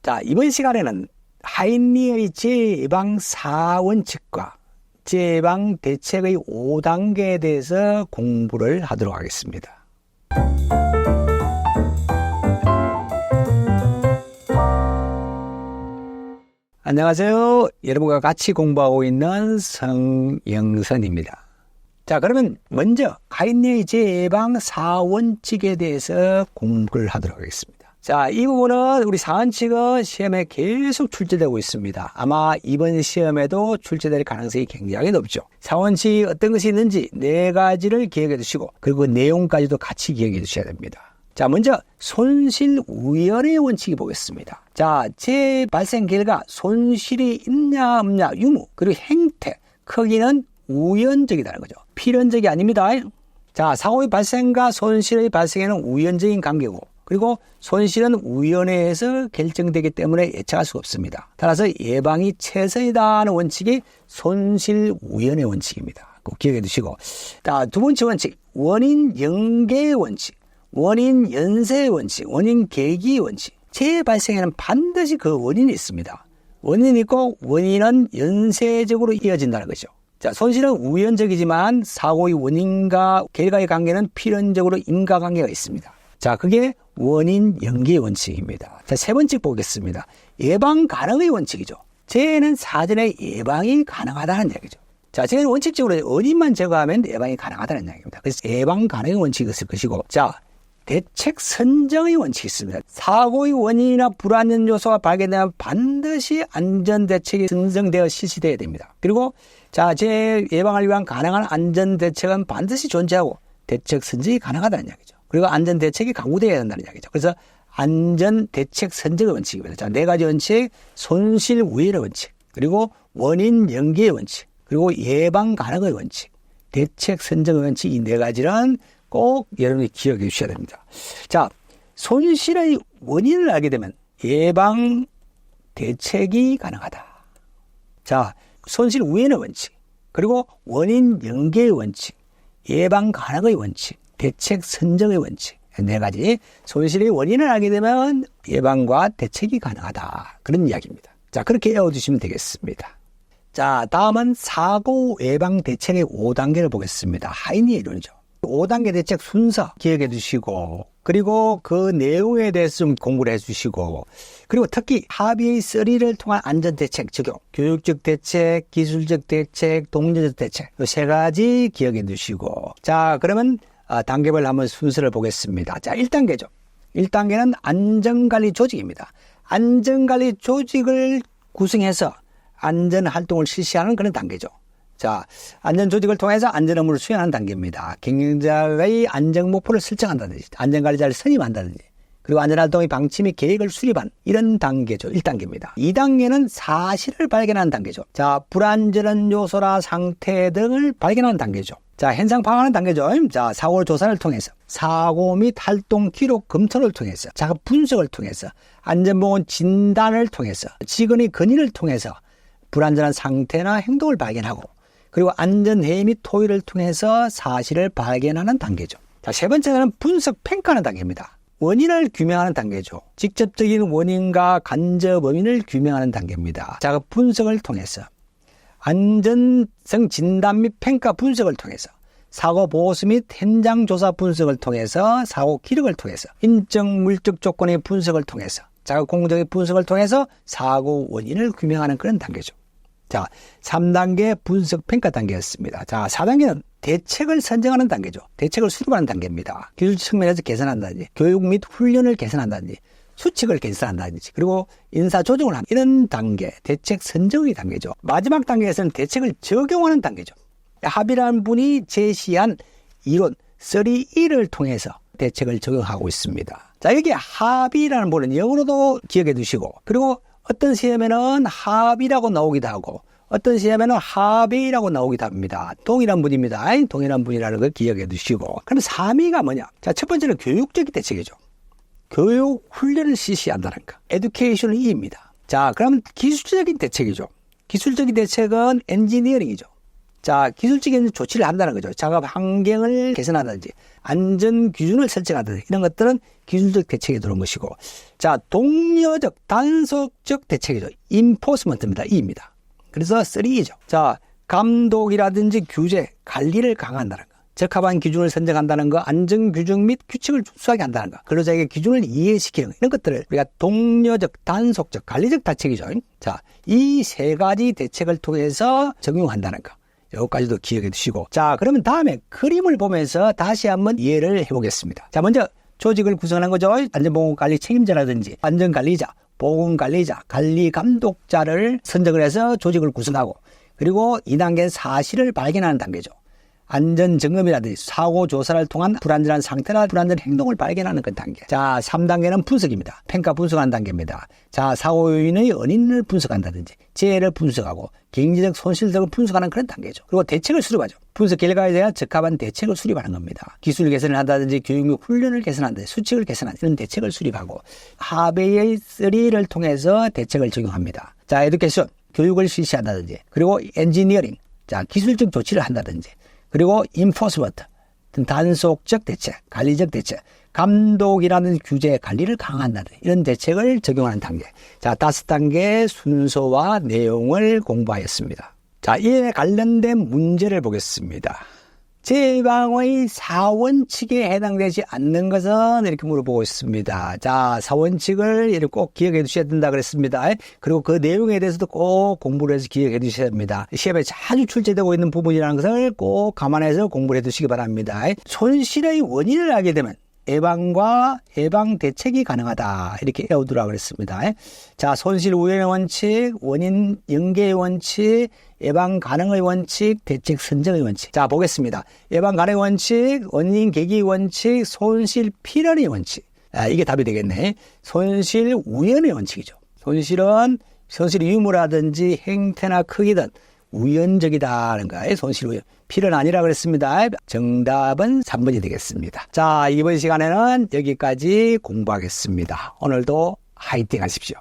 자, 이번 시간에는 하인리의 재예방 4원칙과 재예방 대책의 5단계에 대해서 공부를 하도록 하겠습니다. 안녕하세요. 여러분과 같이 공부하고 있는 성영선입니다. 자, 그러면 먼저 하인리의 재예방 4원칙에 대해서 공부를 하도록 하겠습니다. 자, 이 부분은 우리 4원칙은 시험에 계속 출제되고 있습니다. 아마 이번 시험에도 출제될 가능성이 굉장히 높죠. 4원칙 어떤 것이 있는지 4가지를 기억해 두시고 그리고 내용까지도 같이 기억해 두셔야 됩니다. 자, 먼저 손실우연의 원칙이 보겠습니다. 자, 재발생 결과 손실이 있냐 없냐 유무 그리고 행태 크기는 우연적이라는 거죠. 필연적이 아닙니다. 자, 사고의 발생과 손실의 발생에는 우연적인 관계고 그리고 손실은 우연에서 결정되기 때문에 예측할 수가 없습니다. 따라서 예방이 최선이다 하는 원칙이 손실우연의 원칙입니다. 꼭 기억해 두시고. 자, 두 번째 원칙, 원인 연계의 원칙, 원인 연쇄의 원칙, 원인 계기의 원칙. 재발생에는 반드시 그 원인이 있습니다. 원인이 있고 원인은 연쇄적으로 이어진다는 거죠. 자, 손실은 우연적이지만 사고의 원인과 결과의 관계는 필연적으로 인과관계가 있습니다. 자, 그게 원인 연계의 원칙입니다. 자, 세 번째 보겠습니다. 예방 가능의 원칙이죠. 재해는 사전에 예방이 가능하다는 얘기죠. 자, 재해는 원칙적으로 원인만 제거하면 예방이 가능하다는 이야기입니다. 그래서 예방 가능의 원칙이 있을 것이고, 자, 대책 선정의 원칙이 있습니다. 사고의 원인이나 불안전 요소가 발견되면 반드시 안전대책이 선정되어 실시되어야 됩니다. 그리고 자, 재해 예방을 위한 가능한 안전대책은 반드시 존재하고 대책 선정이 가능하다는 이야기죠. 그리고 안전대책이 강구되어야 한다는 이야기죠. 그래서 안전대책 선정의 원칙입니다. 자, 4가지 원칙, 손실우연의 원칙, 그리고 원인 연계의 원칙, 그리고 예방 가능의 원칙, 대책 선정의 원칙 이 4가지는 꼭 여러분이 기억해 주셔야 됩니다. 자, 손실의 원인을 알게 되면 예방 대책이 가능하다. 자, 손실 우연의 원칙, 그리고 원인 연계의 원칙, 예방 가능의 원칙, 대책 선정의 원칙 4가지. 손실의 원인을 알게 되면 예방과 대책이 가능하다. 그런 이야기입니다. 자, 그렇게 외워두시면 되겠습니다. 자, 다음은 사고 예방 대책의 5단계를 보겠습니다. 하인리의 이론이죠. 5단계 대책 순서 기억해 두시고 그리고 그 내용에 대해서 좀 공부를 해 주시고 그리고 특히 합의의 3를 통한 안전대책 적용, 교육적 대책, 기술적 대책, 동료적 대책 이 3가지 기억해 두시고 자, 그러면 단계별 한번 순서를 보겠습니다. 자, 1단계죠. 1단계는 안전관리 조직입니다. 안전관리 조직을 구성해서 안전활동을 실시하는 그런 단계죠. 자, 안전조직을 통해서 안전업무를 수행하는 단계입니다. 경영자의 안전목표를 설정한다든지, 안전관리자를 선임한다든지, 그리고 안전활동의 방침 및 계획을 수립한 이런 단계죠. 1단계입니다. 2단계는 사실을 발견하는 단계죠. 자, 불안전한 요소나 상태 등을 발견하는 단계죠. 자, 현상 파악하는 단계죠. 자, 사고 조사를 통해서, 사고 및 활동 기록 검토를 통해서, 자, 분석을 통해서, 안전보건 진단을 통해서, 직원의 건의를 통해서 불안전한 상태나 행동을 발견하고 그리고 안전회의 및 토의를 통해서 사실을 발견하는 단계죠. 자, 세 번째는 분석 평가하는 단계입니다. 원인을 규명하는 단계죠. 직접적인 원인과 간접 원인을 규명하는 단계입니다. 자, 그 분석을 통해서 안전성 진단 및 평가 분석을 통해서 사고 보고서 및 현장 조사 분석을 통해서 사고 기록을 통해서 인적 물적 조건의 분석을 통해서 자극 공정의 분석을 통해서 사고 원인을 규명하는 그런 단계죠. 자, 3단계 분석 평가 단계였습니다. 자, 4단계는 대책을 선정하는 단계죠. 대책을 수립하는 단계입니다. 기술 측면에서 개선한다든지, 교육 및 훈련을 개선한다든지, 수칙을 개선한다든지, 그리고 인사 조정을 하는 이런 단계, 대책 선정의 단계죠. 마지막 단계에서는 대책을 적용하는 단계죠. 합의라는 분이 제시한 이론 3E를 통해서 대책을 적용하고 있습니다. 자, 여기 합의라는 부분은 영어로도 기억해 두시고, 그리고 어떤 시험에는 합의라고 나오기도 하고 어떤 시험에는 합의라고 나오기도 합니다. 동일한 분입니다. 동일한 분이라는 걸 기억해 두시고 그럼 3위가 뭐냐? 자, 첫 번째는 교육적인 대책이죠. 교육 훈련을 실시한다는 거. 에듀케이션 E입니다. 자, 그럼 기술적인 대책이죠. 기술적인 대책은 엔지니어링이죠. 자, 기술적인 조치를 한다는 거죠. 작업 환경을 개선한다든지 안전 기준을 설정한다든지 이런 것들은 기술적 대책에 들어온 것이고, 자, 독려적 단속적 대책이죠. 인포스먼트입니다. E입니다. 그래서 3이죠. 자, 감독이라든지 규제, 관리를 강화한다는 거. 적합한 기준을 선정한다는 거, 안전 규정 및 규칙을 준수하게 한다는 거, 근로자에게 기준을 이해시키는 거, 이런 것들을 우리가 독려적, 단속적, 관리적 대책이죠. 자, 이 세 가지 대책을 통해서 적용한다는 거. 여기까지도 기억해 두시고. 자, 그러면 다음에 그림을 보면서 다시 한번 이해를 해보겠습니다. 자, 먼저 조직을 구성하는 거죠. 안전보건관리 책임자라든지 안전관리자, 보건관리자, 관리감독자를 선정을 해서 조직을 구성하고, 그리고 2단계는 사실을 발견하는 단계죠. 안전점검이라든지 사고조사를 통한 불안전한 상태나 불안전 행동을 발견하는 그 단계. 자, 3단계는 분석입니다. 평가 분석하는 단계입니다. 자, 사고 요인의 원인을 분석한다든지 재해를 분석하고 경제적 손실 등을 분석하는 그런 단계죠. 그리고 대책을 수립하죠. 분석 결과에 대한 적합한 대책을 수립하는 겁니다. 기술 개선을 한다든지 교육 및 훈련을 개선한다든지 수칙을 개선하는 이런 대책을 수립하고, 하베이의 3를 통해서 대책을 적용합니다. 자, 에듀케이션, 교육을 실시한다든지, 그리고 엔지니어링, 자, 기술적 조치를 한다든지, 그리고 인포스먼트, 단속적 대책, 관리적 대책, 감독이라는 규제, 관리를 강화한다는 이런 대책을 적용하는 단계. 자, 5단계 순서와 내용을 공부하였습니다. 자, 이에 관련된 문제를 보겠습니다. 재방의 4원칙에 해당되지 않는 것은 이렇게 물어보고 있습니다. 자, 4원칙을 이렇게 꼭 기억해 두셔야 된다 그랬습니다. 그리고 그 내용에 대해서도 꼭 공부를 해서 기억해 두셔야 됩니다. 시험에 자주 출제되고 있는 부분이라는 것을 꼭 감안해서 공부를 해 두시기 바랍니다. 손실의 원인을 알게 되면 예방과 예방 대책이 가능하다, 이렇게 외우두라고 그랬습니다. 자, 손실 우연의 원칙, 원인 연계의 원칙, 예방 가능의 원칙, 대책 선정의 원칙. 자, 보겠습니다. 예방 가능의 원칙, 원인 계기 원칙, 손실 필연의 원칙. 이게 답이 되겠네. 손실 우연의 원칙이죠. 손실은 손실 유무라든지 행태나 크기든 우연적이다는 거예요. 손실 우연. 필연 아니라 그랬습니다. 정답은 3번이 되겠습니다. 자, 이번 시간에는 여기까지 공부하겠습니다. 오늘도 화이팅 하십시오.